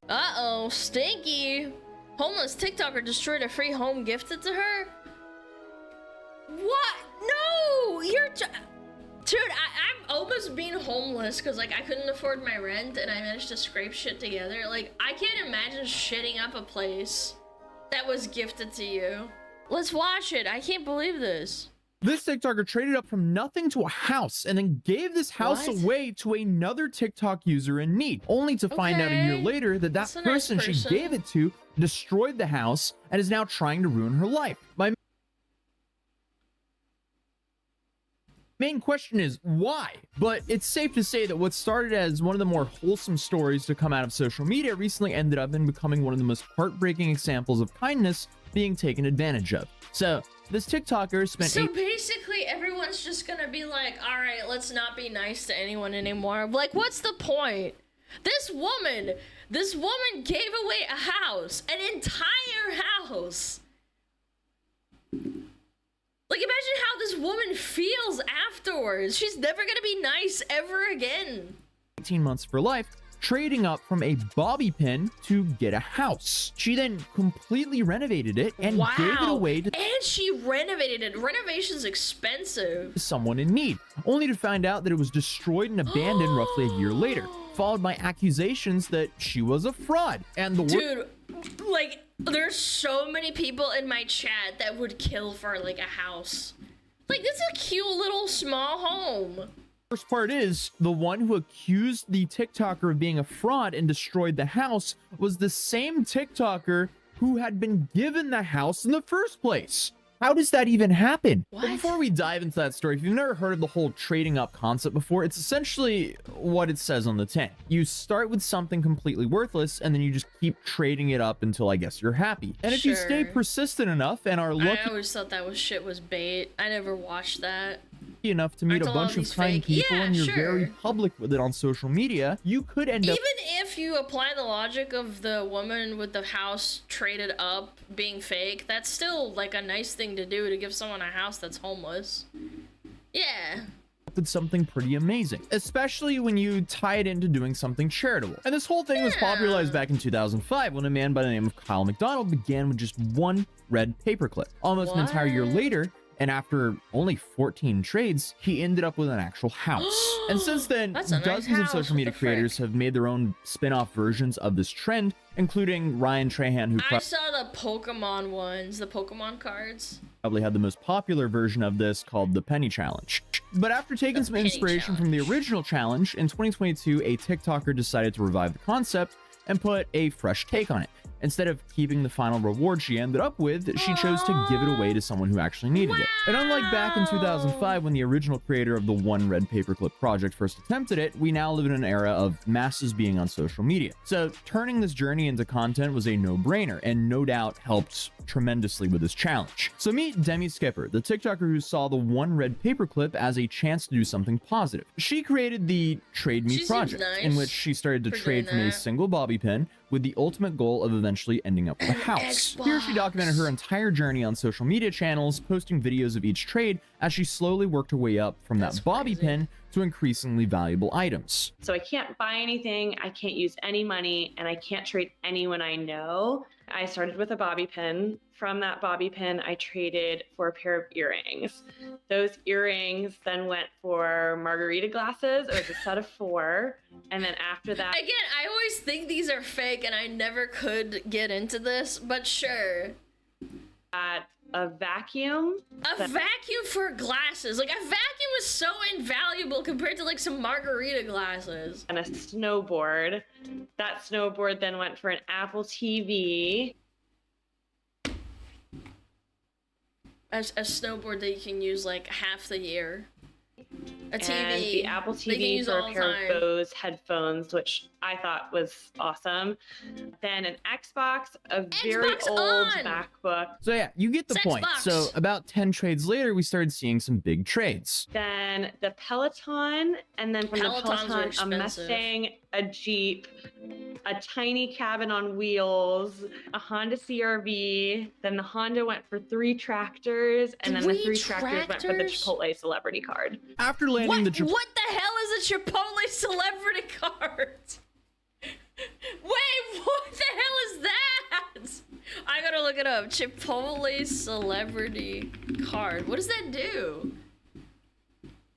Uh-oh, stinky. Homeless TikToker destroyed a free home gifted to her? What? No! Dude, I'm almost being homeless because, like, I couldn't afford my rent and I managed to scrape shit together. Like, I can't imagine shitting up a place that was gifted to you. Let's watch it. I can't believe this. This TikToker traded up from nothing to a house and then gave this house away to another TikTok user in need, only to find out a year later that that person she gave it to destroyed the house and is now trying to ruin her life. My main question is why? But it's safe to say that what started as one of the more wholesome stories to come out of social media recently ended up in becoming one of the most heartbreaking examples of kindness being taken advantage of. So this TikToker spent basically everyone's just gonna be like, all right, let's not be nice to anyone anymore. Like, what's the point? This woman gave away a house, an entire house. Like, imagine how this woman feels afterwards. She's never gonna be nice ever again. 18 months of her life, trading up from a bobby pin to get a house. She then completely renovated it and gave it away to she renovated it. Renovation's expensive. Someone in need, only to find out that it was destroyed and abandoned roughly a year later, followed by accusations that she was a fraud. And the dude, like, there's so many people in my chat that would kill for, like, a house. Like, this is a cute little small home. Worst part is, the one who accused the TikToker of being a fraud and destroyed the house was the same TikToker who had been given the house in the first place. How does that even happen? But before we dive into that story, if you've never heard of the whole trading up concept before, it's essentially what it says on the tin. You start with something completely worthless, and then you just keep trading it up until, I guess, you're happy. And if you stay persistent enough and are lucky... I always thought that shit was bait. I never watched that. Enough to meet a bunch of kind people and you're very public with it on social media, you could end up... Even if you apply the logic of the woman with the house traded up being fake, that's still like a nice thing to do, to give someone a house that's homeless. Yeah. Did something pretty amazing, especially when you tie it into doing something charitable. And this whole thing was popularized back in 2005 when a man by the name of Kyle McDonald began with just one red paperclip. Almost an entire year later, and after only 14 trades, he ended up with an actual house. And since then, dozens of social media creators have made their own spin-off versions of this trend, including Ryan Trahan, who I saw the Pokemon ones, the Pokemon cards. Probably had the most popular version of this, called the Penny Challenge. But after taking some inspiration from the original challenge, in 2022, a TikToker decided to revive the concept and put a fresh take on it. Instead of keeping the final reward she ended up with, she chose to give it away to someone who actually needed it. And unlike back in 2005, when the original creator of the One Red Paperclip project first attempted it, we now live in an era of masses being on social media. So turning this journey into content was a no-brainer, and no doubt helped tremendously with this challenge. So meet Demi Skipper, the TikToker who saw the One Red Paperclip as a chance to do something positive. She created the Trade Me project, in which she started to trade from a single bobby pin with the ultimate goal of eventually ending up with a house. Here she documented her entire journey on social media channels, posting videos of each trade as she slowly worked her way up from that bobby pin to increasingly valuable items. So I can't buy anything, I can't use any money, and I can't trade anyone I know. I started with a bobby pin. From that bobby pin, I traded for a pair of earrings. Those earrings then went for margarita glasses. It was a set of 4. And then after that... Again, I always think these are fake and I never could get into this, but sure. At a vacuum. A vacuum for glasses. Like, a vacuum is so invaluable compared to, like, some margarita glasses. And a snowboard. That snowboard then went for an Apple TV. A snowboard that you can use, like, half the year. A TV. and the Apple They can TV use for all a the pair time. of Bose headphones, which I thought was awesome. Then an Xbox, a very Xbox old on! MacBook. So yeah, you get the Sex point. box. So about 10 trades later, we started seeing some big trades. Then the Peloton, and then from Pelotons the are Peloton, a expensive. Mustang, a Jeep, a tiny cabin on wheels, a Honda CRV. Then the Honda went for 3 tractors, and then the 3 tractors went for the tractors? Chipotle celebrity card. After landing What the hell is a Chipotle celebrity card? Wait, what the hell is that? I gotta look it up. Chipotle celebrity card. What does that do?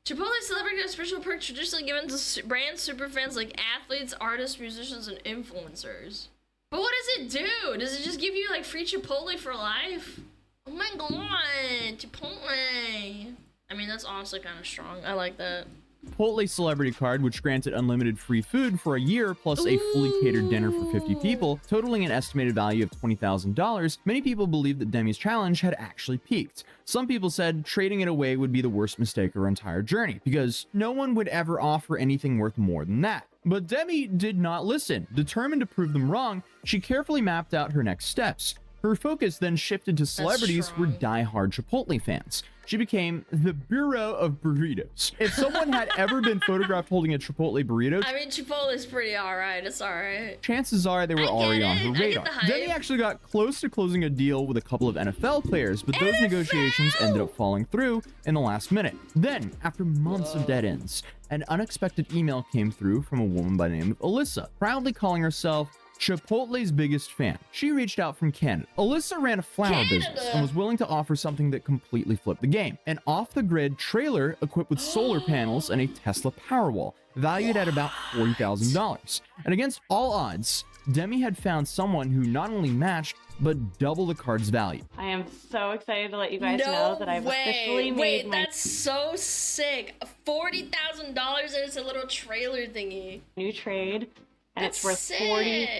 Chipotle celebrity is a special perk traditionally given to brand superfans like athletes, artists, musicians, and influencers. But what does it do? Does it just give you like free Chipotle for life? Oh my god, Chipotle. I mean, that's honestly kind of strong. I like that. Chipotle celebrity card, which granted unlimited free food for a year plus a fully catered dinner for 50 people, totaling an estimated value of $20,000, many people believed that Demi's challenge had actually peaked. Some people said trading it away would be the worst mistake of her entire journey, because no one would ever offer anything worth more than that. But Demi did not listen. Determined to prove them wrong, she carefully mapped out her next steps. Her focus then shifted to celebrities who were die-hard Chipotle fans. She became the Bureau of Burritos. If someone had ever been photographed holding a Chipotle burrito, I mean, Chipotle's pretty alright. It's alright. chances are they were already on her I get radar. the hype. Demi actually got close to closing a deal with a couple of NFL players, but those negotiations ended up falling through in the last minute. Then, after months of dead ends, an unexpected email came through from a woman by the name of Alyssa, proudly calling herself Chipotle's biggest fan. She reached out from Canada. Alyssa ran a flower business and was willing to offer something that completely flipped the game. An off-the-grid trailer equipped with solar panels and a Tesla Powerwall, valued at about $40,000. And against all odds, Demi had found someone who not only matched, but double the card's value. I am so excited to let you guys know that I've officially made my That's so sick. $40,000 and it's a little trailer thingy. new trade. And That's it's worth sick.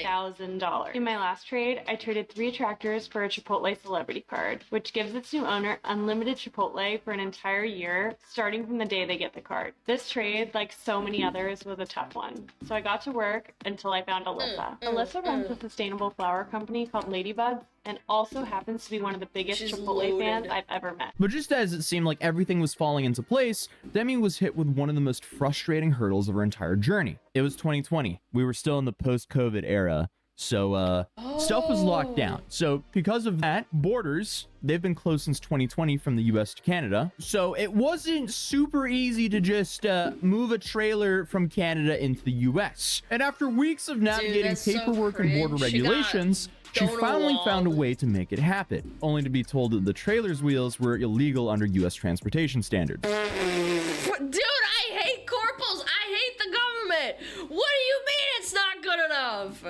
$40,000. In my last trade, I traded 3 tractors for a Chipotle celebrity card, which gives its new owner unlimited Chipotle for an entire year, starting from the day they get the card. This trade, like so many others, was a tough one. So I got to work until I found Alyssa. Alyssa runs a sustainable flower company called Ladybugs, and also happens to be one of the biggest She's Chipotle fans loaded. I've ever met. But just as it seemed like everything was falling into place, Demi was hit with one of the most frustrating hurdles of her entire journey. It was 2020. We were still in the post-COVID era, so stuff was locked down. So because of that, borders, they've been closed since 2020 from the US to Canada. So it wasn't super easy to just move a trailer from Canada into the US. And after weeks of navigating that's so paperwork and border cringe. She got regulations, she finally found a way to make it happen, only to be told that the trailer's wheels were illegal under US transportation standards. Dude, I hate corporals. I hate the government. What do you mean it's not good enough?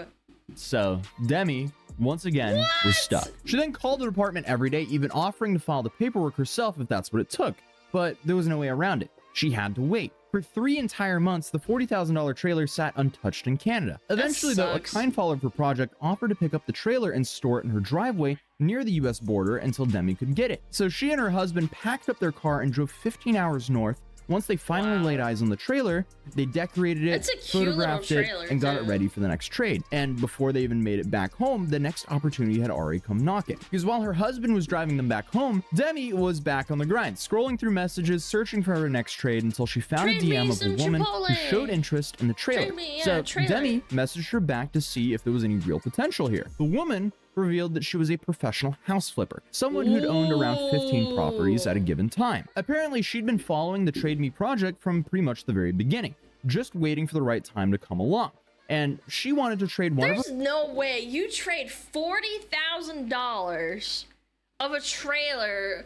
So, Demi, once again, was stuck. She then called the department every day, even offering to file the paperwork herself if that's what it took. But there was no way around it. She had to wait. For 3 entire months, the $40,000 trailer sat untouched in Canada. Eventually, though, a kind follower of her project offered to pick up the trailer and store it in her driveway near the US border until Demi could get it. So she and her husband packed up their car and drove 15 hours north. Once they finally laid eyes on the trailer, they decorated it, That's a cute photographed little it, trailer, and got it too. ready for the next trade. And before they even made it back home, the next opportunity had already come knocking. Because while her husband was driving them back home, Demi was back on the grind, scrolling through messages, searching for her next trade until she found Trade a me DM of a some woman Chipotle. who showed interest in the trailer. Trade me, yeah, So trailer. Demi messaged her back to see if there was any real potential here. The woman revealed that she was a professional house flipper, someone who'd owned around 15 properties at a given time. Apparently, she'd been following the Trade Me project from pretty much the very beginning, just waiting for the right time to come along. And she wanted to trade one of her There's no way you trade $40,000 of a trailer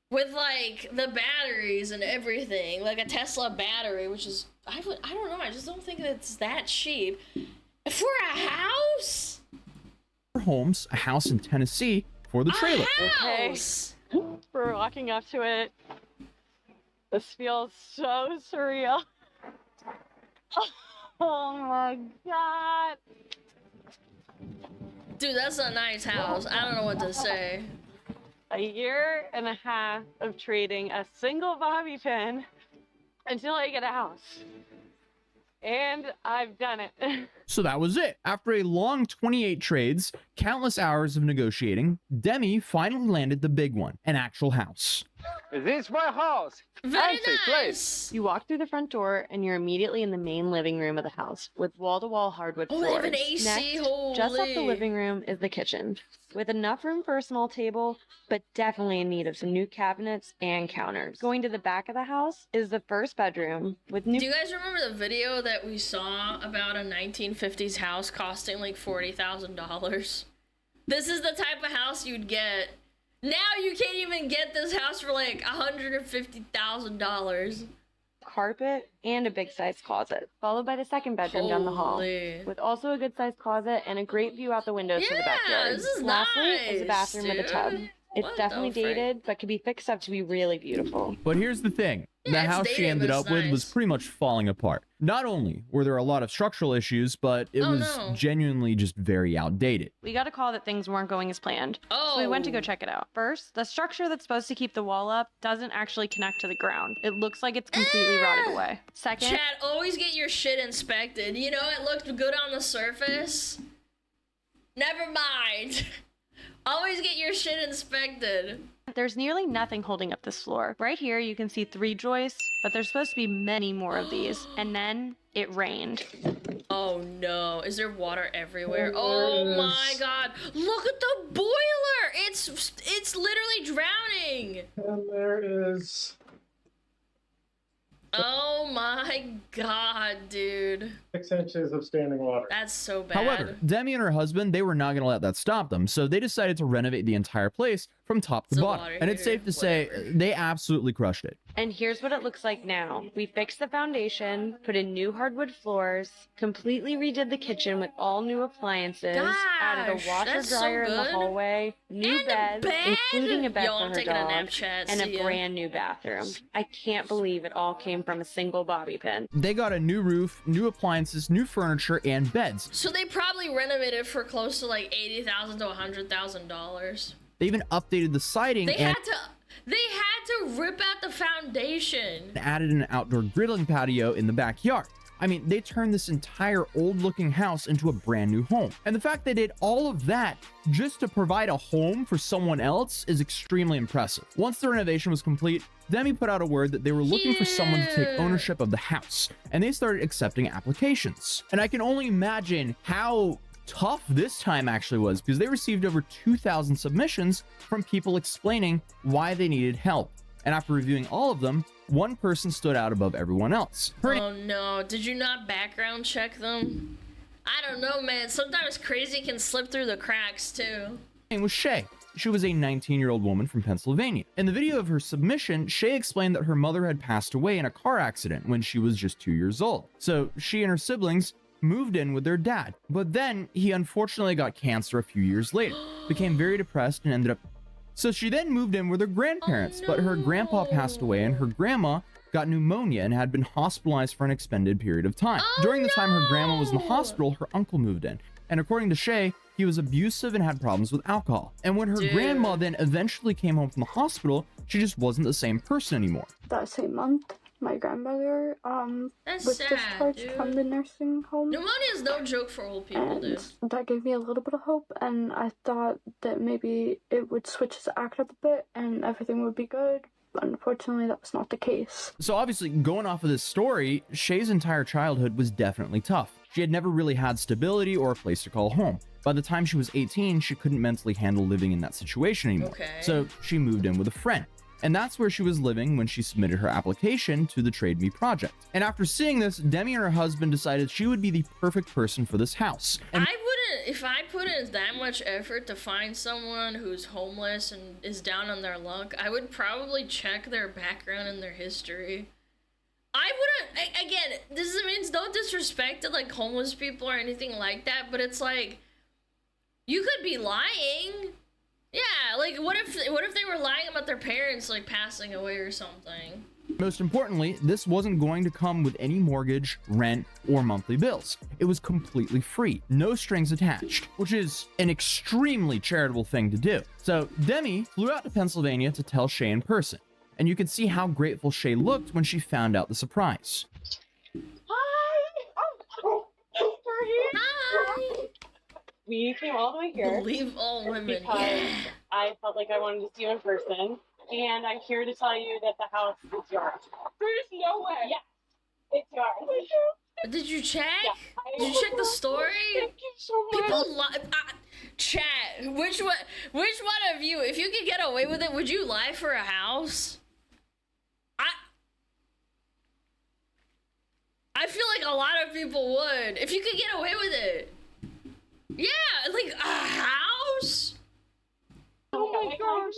with like the batteries and everything, like a Tesla battery, which is I don't know, I just don't think it's that cheap for a house. homes, a house in Tennessee, for the trailer. A house. We're walking up to it. This feels so surreal. Oh my god. Dude, that's a nice house. I don't know what to say. A year and a half of trading a single bobby pin until I get a house. And I've done it. So that was it. After a long 28 trades, countless hours of negotiating, Demi finally landed the big one, an actual house. This is my house. Very Fancy nice. You walk through the front door and you're immediately in the main living room of the house with wall-to-wall hardwood Oh, floors. they have an AC, Next, just off the holy. living room is the kitchen, with enough room for a small table, but definitely in need of some new cabinets and counters. Going to the back of the house is the first bedroom with new. Do you guys remember the video that we saw about a 1950s house costing like $40,000? This is the type of house you'd get. Now you can't even get this house for like $150,000. Carpet and a big sized closet, followed by the second bedroom down the hall, Holy. with also a good sized closet and a great view out the windows to the Yeah, backyard. this is Lastly is a nice, bathroom with a tub. dude. It's What definitely the frick? dated, but can be fixed up to be really beautiful. But here's the thing. Yeah, The it's house she dated, ended but up it's with was nice. pretty much falling apart. Not only were there a lot of structural issues, but it Oh, was no. genuinely just very outdated. We got a call that things weren't going as planned. So we went to go check it out. First, the structure that's supposed to keep the wall up doesn't actually connect to the ground. It looks like it's completely rotted away. Second, Chad, always get your shit inspected. You know, it looked good on the surface. Never mind. Always get your shit inspected. there's nearly nothing holding up this floor. Right here you can see 3 joists, but there's supposed to be many more of these. And then it rained. Oh no, is there water everywhere? Oh my god, look at the boiler! It's literally drowning! And there is Oh my god, dude. 6 inches of standing water. That's so bad. However, Demi and her husband, they were not going to let that stop them, so they decided to renovate the entire place from top to It's a bottom. water And it's heater, safe to say whatever. they absolutely crushed it. And here's what it looks like now. We fixed the foundation, put in new hardwood floors, completely redid the kitchen with all new appliances, added a Gosh, washer that's so dryer in the good. hallway, new And a beds, bed? including a bed Yo, for I'm her taking a dog, nap, chat. and See a ya. brand new bathroom. I can't believe it all came from a single bobby pin. They got a new roof, new appliances, new furniture, and beds. So they probably renovated for close to like $80,000 to $100,000. They even updated the siding They and had to rip out the foundation. added an outdoor grilling patio in the backyard. I mean, they turned this entire old-looking house into a brand new home. And the fact they did all of that just to provide a home for someone else is extremely impressive. Once the renovation was complete, Demi put out a word that they were looking for someone to take Yeah. ownership of the house, and they started accepting applications. And I can only imagine how tough this time actually was, because they received over 2,000 submissions from people explaining why they needed help. And after reviewing all of them, one person stood out above everyone else. Her Oh no, did you not background check them? I don't know, man. Sometimes crazy can slip through the cracks too. name was Shay. She was a 19-year-old woman from Pennsylvania. In the video of her submission, Shay explained that her mother had passed away in a car accident when she was just 2 years old. So she and her siblings moved in with their dad. But then he unfortunately got cancer a few years later, became very depressed, and ended up. So she then moved in with her grandparents, but her grandpa passed away and her grandma got pneumonia and had been hospitalized for an extended period of time. Oh, During the time her grandma was in the no. hospital, her uncle moved in. And according to Shay, he was abusive and had problems with alcohol. And when her Dude. grandma then eventually came home from the hospital, she just wasn't the same person anymore. That same month, my grandmother That's was sad, discharged dude. from the nursing home. Pneumonia is no joke for old people, And dude. that gave me a little bit of hope, and I thought that maybe it would switch the act up a bit and everything would be good. Unfortunately, that was not the case. So obviously, going off of this story, Shay's entire childhood was definitely tough. She had never really had stability or a place to call home. By the time she was 18, she couldn't mentally handle living in that situation anymore. Okay. So she moved in with a friend. And that's where she was living when she submitted her application to the Trade Me project. And after seeing this, Demi and her husband decided she would be the perfect person for this house. And I wouldn't, if I put in that much effort to find someone who's homeless and is down on their luck, I would probably check their background and their history. I wouldn't, again, this means no disrespect to like homeless people or anything like that, but it's like, you could be lying. Yeah, like what if they were lying about their parents like passing away or something? most importantly, this wasn't going to come with any mortgage, rent, or monthly bills. It was completely free, no strings attached, which is an extremely charitable thing to do. So Demi flew out to Pennsylvania to tell Shay in person. and you can see how grateful Shay looked when she found out the surprise. Hi. We came all the way here Believe all women. because Yeah. I felt like I wanted to see you in person, and I'm here to tell you that the house is yours. There's no way. Yeah, it's yours. Did you check? Yeah, Did you check the story? Thank you so much. People chat. Which one of you, if you could get away with it, would you lie for a house? I feel like a lot of people would. If you could get away with it. Yeah, like a house? Oh my gosh.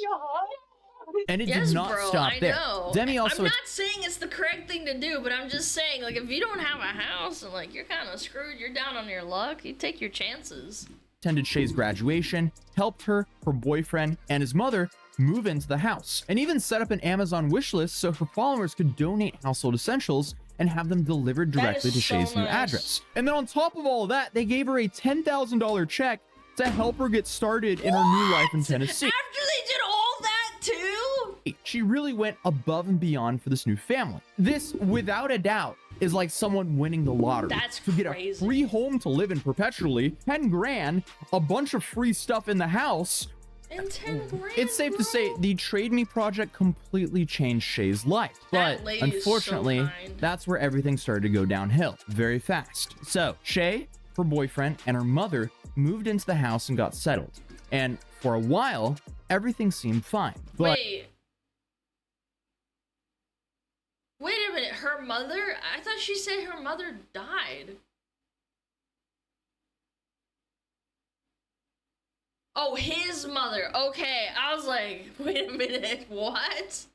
And it Yes, did not bro, stop I there. know. Demi also I'm not saying it's the correct thing to do, but I'm just saying, like, if you don't have a house and, like, you're kind of screwed, you're down on your luck, you take your chances. attended Shay's graduation, helped her boyfriend, and his mother move into the house, and even set up an Amazon wish list so her followers could donate household essentials and have them delivered directly to Shay's new address. And then on top of all of that, they gave her a $10,000 check to help her get started in her new life in Tennessee. After they did all that too? She really went above and beyond for this new family. This, without a doubt, is like someone winning the lottery. That's to get a crazy. free home to live in perpetually, 10 grand, a bunch of free stuff in the house. And 10 grand. It's safe to say the Trade Me project completely changed Shay's life. That But lady is so unfortunately, kind. that's where everything started to go downhill very fast. So Shay, her boyfriend, and her mother moved into the house and got settled. And for a while, everything seemed fine. But Wait a minute, her mother? I thought she said her mother died. Oh, his mother. Okay, I was like, wait a minute, what?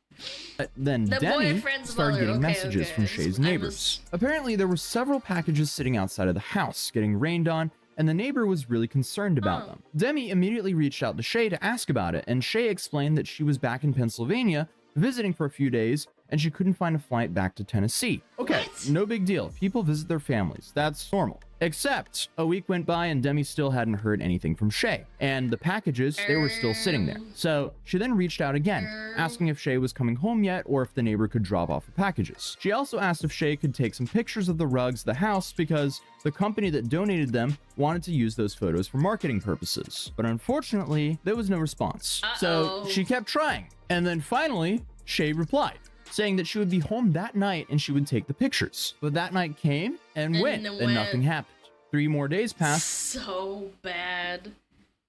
then The Demi boyfriend's started mother. getting Okay, messages okay. from Shay's I neighbors. Apparently, there were several packages sitting outside of the house, getting rained on, and the neighbor was really concerned about Oh. them. Demi immediately reached out to Shay to ask about it, and Shay explained that she was back in Pennsylvania visiting for a few days, and she couldn't find a flight back to Tennessee. Okay, What? no big deal. People visit their families. That's normal. Except a week went by and Demi still hadn't heard anything from Shay, and the packages, they were still sitting there. So she then reached out again, asking if Shay was coming home yet or if the neighbor could drop off the packages. She also asked if Shay could take some pictures of the rugs, the house, because the company that donated them wanted to use those photos for marketing purposes. But unfortunately, there was no response. So Uh-oh. she kept trying. And then finally, Shay replied, saying that she would be home that night and she would take the pictures. But that night came and went, and nothing happened. 3 more days passed. So bad.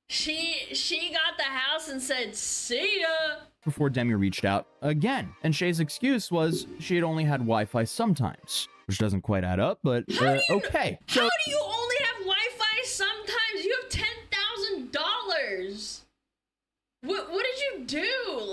She got the house and said, see ya. Before Demi reached out again, and Shay's excuse was she had only had Wi-Fi sometimes, which doesn't quite add up, but okay. So How do you only have Wi-Fi sometimes? You have $10,000. What did you do?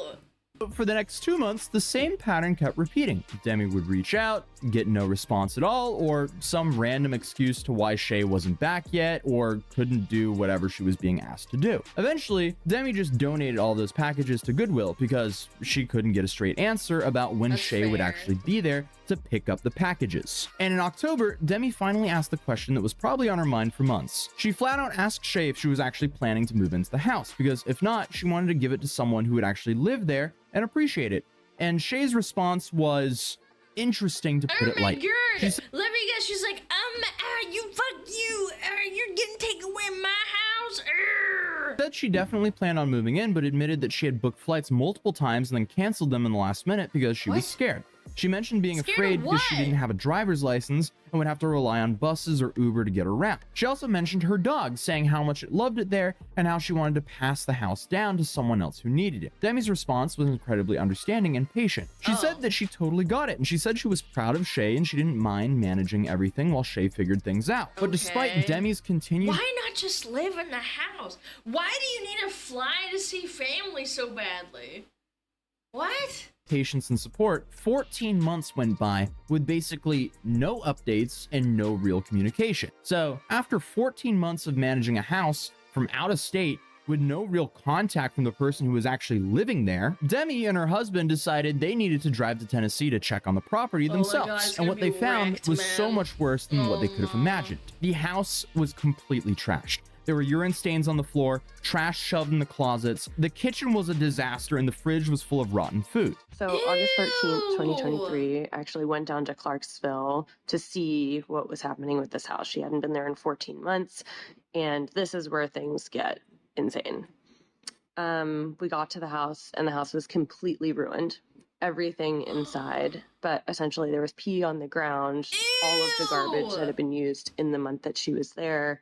for the next 2 months, the same pattern kept repeating. Demi would reach out, get no response at all, or some random excuse to why Shay wasn't back yet, or couldn't do whatever she was being asked to do. Eventually, Demi just donated all those packages to Goodwill because she couldn't get a straight answer about when That's Shay would fair. actually be there to pick up the packages. And in October, Demi finally asked the question that was probably on her mind for months. She flat out asked Shay if she was actually planning to move into the house, because if not, she wanted to give it to someone who would actually live there and appreciate it. And Shay's response was interesting, to put Oh it my lightly. god! She's- Let me guess. She's like, fuck you. You're getting taken away my house. Said she definitely planned on moving in, but admitted that she had booked flights multiple times and then canceled them in the last minute because she What? was scared. She mentioned being Scared of afraid because she what? didn't have a driver's license and would have to rely on buses or Uber to get around. She also mentioned her dog, saying how much it loved it there and how she wanted to pass the house down to someone else who needed it. Demi's response was incredibly understanding and patient. She said that she totally got it, and she said she was proud of Shay and she didn't mind managing everything while Shay figured things out. But despite Okay. Demi's continued Why not just live in the house? Why do you need to fly to see family so badly? What? patience and support, 14 months went by with basically no updates and no real communication. So after 14 months of managing a house from out of state with no real contact from the person who was actually living there, Demi and her husband decided they needed to drive to Tennessee to check on the property Oh my God, themselves. it's And gonna what they be found wrecked, was so man. much worse than what they Oh could have no. imagined. The house was completely trashed. There were urine stains on the floor, trash shoved in the closets. The kitchen was a disaster, and the fridge was full of rotten food. So August 13th, 2023, I actually went down to Clarksville to see what was happening with this house. She hadn't been there in 14 months, and this is where things get insane. We got to the house, and the house was completely ruined. Everything inside, but essentially there was pee on the ground. All of the garbage that had been used in the month that she was there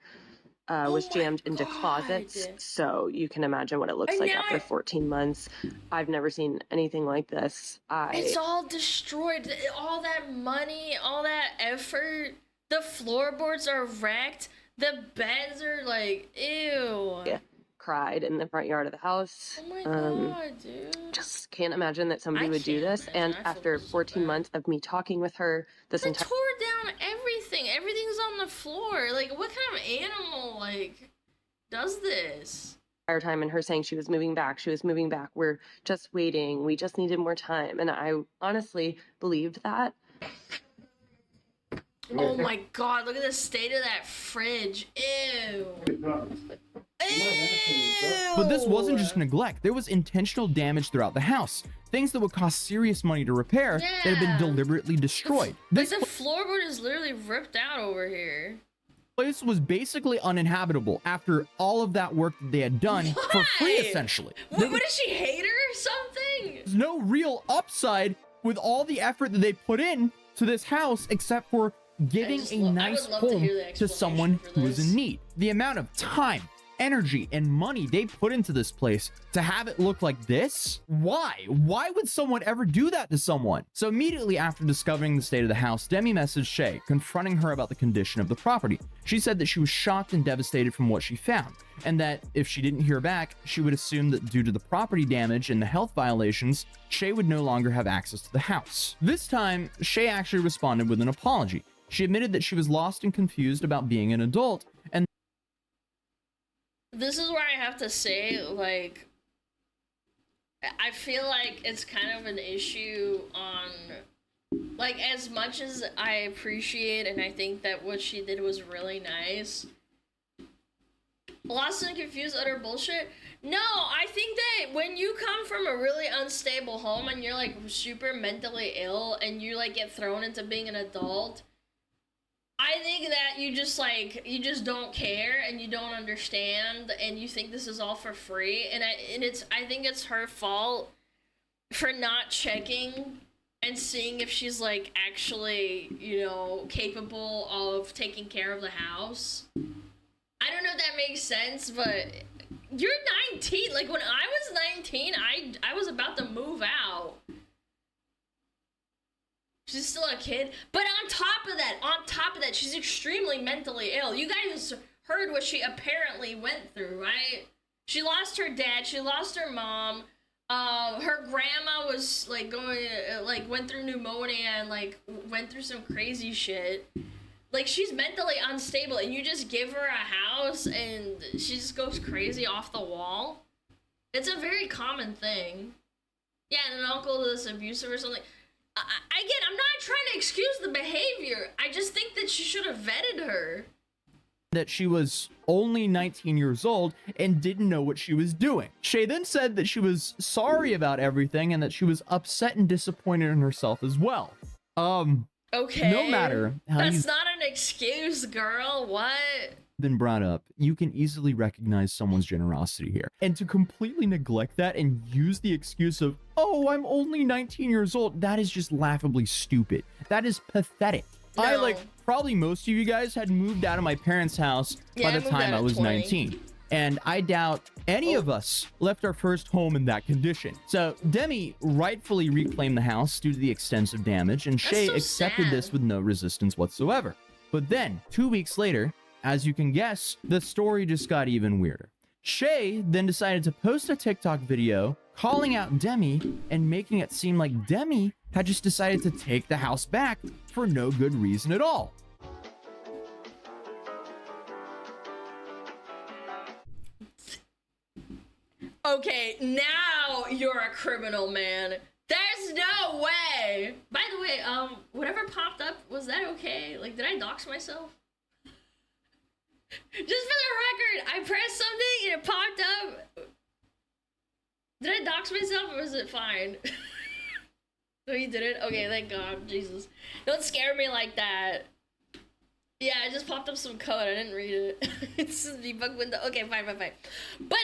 was jammed into closets. So you can imagine what it looks like after 14 months. I've never seen anything like this. It's all destroyed. All that money, all that effort. The floorboards are wrecked. The beds are like, ew. Yeah. Cried in the front yard of the house. Oh my god, dude. Just can't imagine that somebody would do this. And after 14 months of me talking with her, this They entire tore down everything. Everything's on the floor. Like, what kind of animal, like, does this? time, and her saying she was moving back, we're just waiting, we just needed more time. And I honestly believed that. Oh my god, look at the state of that fridge. Ew. Ew. But this wasn't just neglect. There was intentional damage throughout the house. Things that would cost serious money to repair that had been deliberately destroyed. Like, the floorboard is literally ripped out over here. Place was basically uninhabitable after all of that work that they had done for free, essentially. What did she hate her or something? There's no real upside with all the effort that they put in to this house except for giving a nice home to someone who is in need. The amount of time, energy, and money they put into this place to have it look like this? Why? Why would someone ever do that to someone? So immediately after discovering the state of the house, Demi messaged Shay, confronting her about the condition of the property. She said that she was shocked and devastated from what she found, and that if she didn't hear back, she would assume that due to the property damage and the health violations, Shay would no longer have access to the house. This time, Shay actually responded with an apology. She admitted that she was lost and confused about being an adult, and this is where I have to say, like, I feel like it's kind of an issue on, like, as much as I appreciate and I think that what she did was really nice, lost and confused, utter bullshit. No, I think that when you come from a really unstable home and you're, like, super mentally ill and you, like, get thrown into being an adult, I think that you just don't care and you don't understand and you think this is all for free, and I think it's her fault for not checking and seeing if she's, like, actually, you know, capable of taking care of the house. I don't know if that makes sense, but you're 19. Like, when I was 19, I was about to move out. She's still a kid. But on top of that, she's extremely mentally ill. You guys heard what she apparently went through, right? She lost her dad. She lost her mom. Her grandma was, like, went through pneumonia and, like, went through some crazy shit. Like, she's mentally unstable, and you just give her a house, and she just goes crazy off the wall. It's a very common thing. Yeah, and an uncle is abusive or something. Again, I'm not trying to excuse the behavior. I just think that she should have vetted her. that she was only 19 years old and didn't know what she was doing. Shay then said that she was sorry about everything and that she was upset and disappointed in herself as well. Okay. No matter how That's not an excuse, girl. What? Been brought up, you can easily recognize someone's generosity here. And to completely neglect that and use the excuse of, oh, I'm only 19 years old, that is just laughably stupid. That is pathetic. No. I, like probably most of you guys, had moved out of my parents' house by the time I was 19. And I doubt any of us left our first home in that condition. So Demi rightfully reclaimed the house due to the extensive damage, and Shay accepted this with no resistance whatsoever. But then, 2 weeks later, as you can guess, the story just got even weirder. Shay then decided to post a TikTok video calling out Demi and making it seem like Demi had just decided to take the house back for no good reason at all. Okay, now you're a criminal, man. There's no way. By the way, whatever popped up, was that okay? Like, did I dox myself? Just for the record, I pressed something and it popped up. Did I dox myself or was it fine? No, you didn't? Okay, thank God. Jesus. Don't scare me like that. Yeah, I just popped up some code. I didn't read it. It's a debug window. Okay, fine. But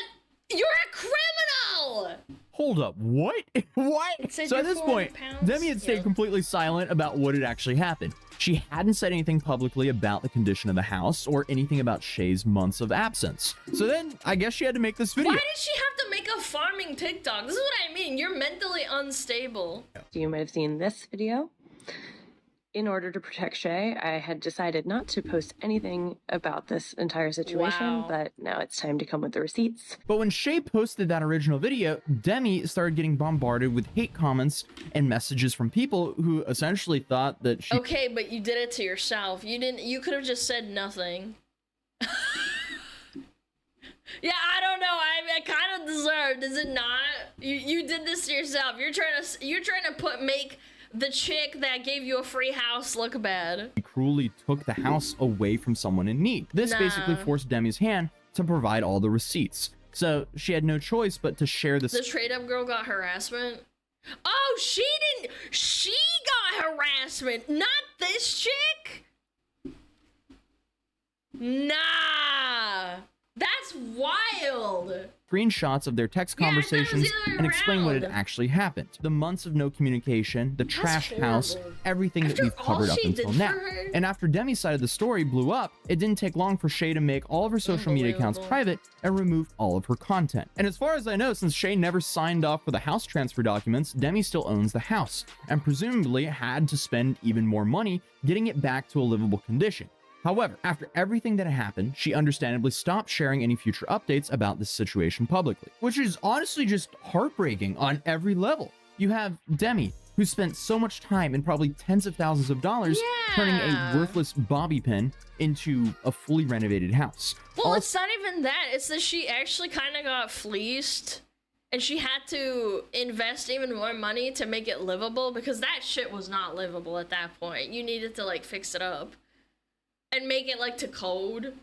you're a criminal! Hold up, what? What? said So at you're this point, 400 pounds? Demi had stayed Yeah. completely silent about what had actually happened. She hadn't said anything publicly about the condition of the house or anything about Shay's months of absence. So then, I guess she had to make this video. Why did she have to make a farming TikTok? This is what I mean. You're mentally unstable. You might have seen this video. In order to protect Shay, I had decided not to post anything about this entire situation, Wow. but now it's time to come with the receipts. But when Shay posted that original video, Demi started getting bombarded with hate comments and messages from people who essentially thought that she Okay, but you did it to yourself. You could have just said nothing. Yeah, I don't know. I kind of deserved, is it not? You did this to yourself. You're trying to make the chick that gave you a free house look bad. cruelly took the house away from someone in need. This basically Nah. forced Demi's hand to provide all the receipts. So she had no choice but to share this. The trade up girl got harassment. Oh, she didn't. She got harassment, not this chick. Nah, that's wild. Screenshots of their text Yeah, I thought it was conversations the other way and explain what had around. actually happened. The months of no communication, the trash house, horrible. everything that After we've all covered up she until did now. for her? And after Demi's side of the story blew up, it didn't take long for Shay to make all of her social media accounts Unbelievable. private and remove all of her content. And as far as I know, since Shay never signed off for the house transfer documents, Demi still owns the house and presumably had to spend even more money getting it back to a livable condition. However, after everything that had happened, she understandably stopped sharing any future updates about this situation publicly, which is honestly just heartbreaking on every level. You have Demi, who spent so much time and probably tens of thousands of dollars turning a Yeah. worthless bobby pin into a fully renovated house. Well, it's not even that. It's that she actually kind of got fleeced. And she had to invest even more money to make it livable because that shit was not livable at that point. You needed to, like, fix it up and make it, like, to code.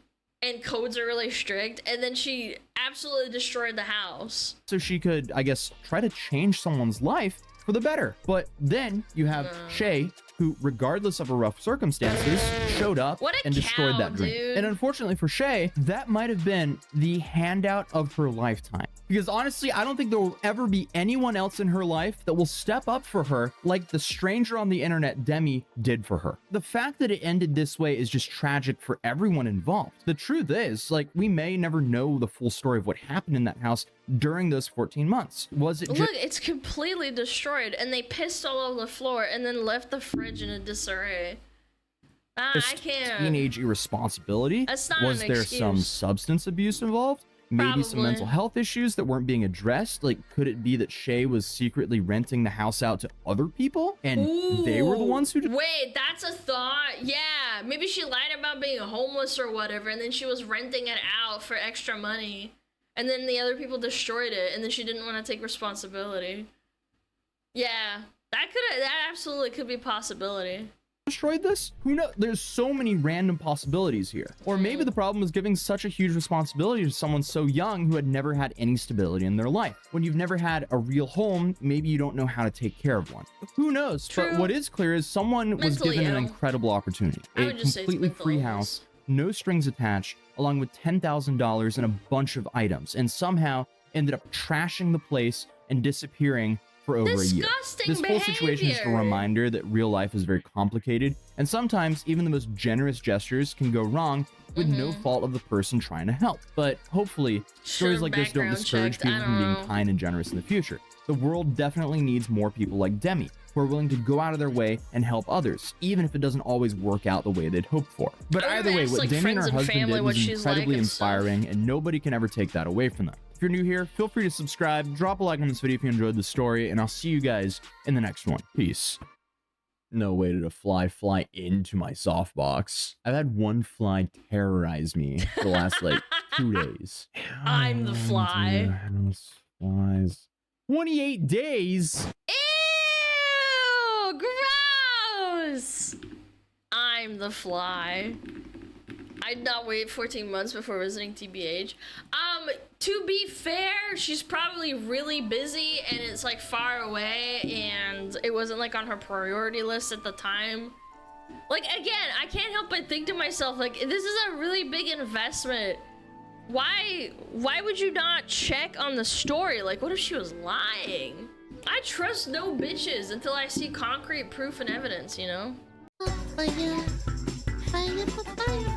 And codes are really strict. And then she absolutely destroyed the house. So she could, I guess, try to change someone's life for the better. But then you have Shay, who, regardless of her rough circumstances, showed up What a and destroyed cow, that dream. dude. And unfortunately for Shay, that might have been the handout of her lifetime. Because honestly, I don't think there will ever be anyone else in her life that will step up for her like the stranger on the internet Demi did for her. The fact that it ended this way is just tragic for everyone involved. The truth is, like, we may never know the full story of what happened in that house during those 14 months. Was it just Look, it's completely destroyed. And they pissed all over the floor and then left the fridge in a disarray. I can't. teenage irresponsibility? That's not Was an there some excuse. substance abuse involved? Maybe some Probably. mental health issues that weren't being addressed? Like, could it be that Shay was secretly renting the house out to other people and they were the Ooh, ones who did? Wait, that's a thought. Yeah, maybe she lied about being homeless or whatever, and then she was renting it out for extra money, and then the other people destroyed it, and then she didn't want to take responsibility. Yeah, that absolutely could be a possibility. Destroyed this? Who knows? There's so many random possibilities here. Or maybe the problem was giving such a huge responsibility to someone so young who had never had any stability in their life. When you've never had a real home, maybe you don't know how to take care of one. Who knows? But True. what is clear is someone was Mentally given an ill. incredible opportunity. I A would just say it's completely mental free illness. house, no strings attached, along with $10,000 and a bunch of items, and somehow ended up trashing the place and disappearing for over a year. Disgusting This whole situation is a behavior. reminder that real life is very complicated, and sometimes even the most generous gestures can go wrong with no Mm-hmm. fault of the person trying to help. But hopefully, stories Should've like this don't background discourage checked, I people from don't being know. kind and generous in the future. The world definitely needs more people like Demi, who are willing to go out of their way and help others, even if it doesn't always work out the way they'd hoped for. But Or either way, ask, what like, Demi and friends her and husband family did what was she's like incredibly and stuff. inspiring, and nobody can ever take that away from them. If you're new here, feel free to subscribe, drop a like on this video if you enjoyed the story, and I'll see you guys in the next one. Peace. No way to fly into my softbox. I've had one fly terrorize me for the last, like, 2 days. I'm the fly. Flies. 28 days? Ew! Gross! I'm the fly. I'd not wait 14 months before visiting TBH. To be fair, she's probably really busy and it's like far away and it wasn't like on her priority list at the time. Like, again, I can't help but think to myself, like, this is a really big investment. Why would you not check on the story? Like, what if she was lying? I trust no bitches until I see concrete proof and evidence, you know? Fire, fire, fire.